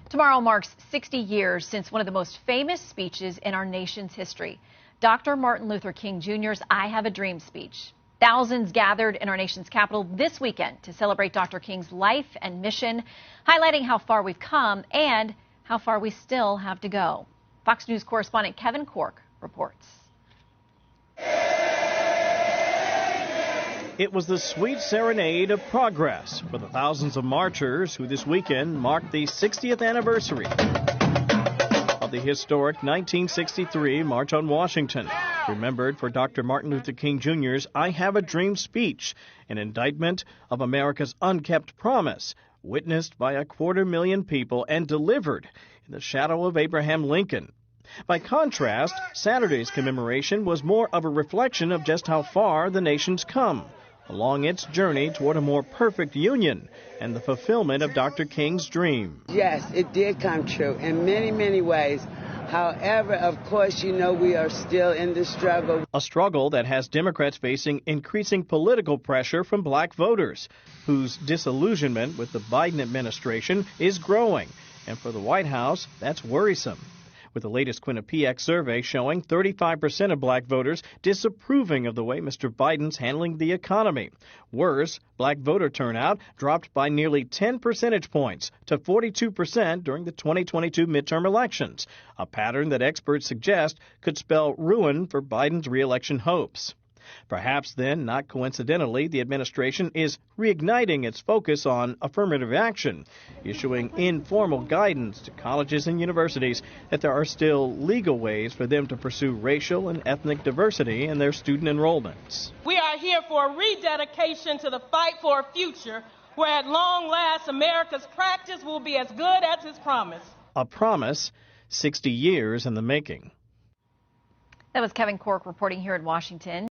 Tomorrow marks 60 years since one of the most famous speeches in our nation's history, Dr. Martin Luther King Jr.'s I Have a Dream speech. Thousands gathered in our nation's capital this weekend to celebrate Dr. King's life and mission, highlighting how far we've come and how far we still have to go. Fox News correspondent Kevin Cork reports. It was the sweet serenade of progress for the thousands of marchers who this weekend marked the 60th anniversary of the historic 1963 March on Washington, remembered for Dr. Martin Luther King Jr.'s I Have a Dream speech, an indictment of America's unkept promise, witnessed by 250,000 people and delivered in the shadow of Abraham Lincoln. By contrast, Saturday's commemoration was more of a reflection of just how far the nation's come along its journey toward a more perfect union and the fulfillment of Dr. King's dream. Yes, it did come true in many, many ways. However, of course, we are still in the struggle. A struggle that has Democrats facing increasing political pressure from black voters, whose disillusionment with the Biden administration is growing. And for the White House, that's worrisome, with the latest Quinnipiac survey showing 35% of black voters disapproving of the way Mr. Biden's handling the economy. Worse, black voter turnout dropped by nearly 10 percentage points to 42% during the 2022 midterm elections, a pattern that experts suggest could spell ruin for Biden's re-election hopes. Perhaps then, not coincidentally, the administration is reigniting its focus on affirmative action, issuing informal guidance to colleges and universities that there are still legal ways for them to pursue racial and ethnic diversity in their student enrollments. We are here for a rededication to the fight for a future where at long last America's practice will be as good as its promise. A promise 60 years in the making. That was Kevin Cork reporting here in Washington.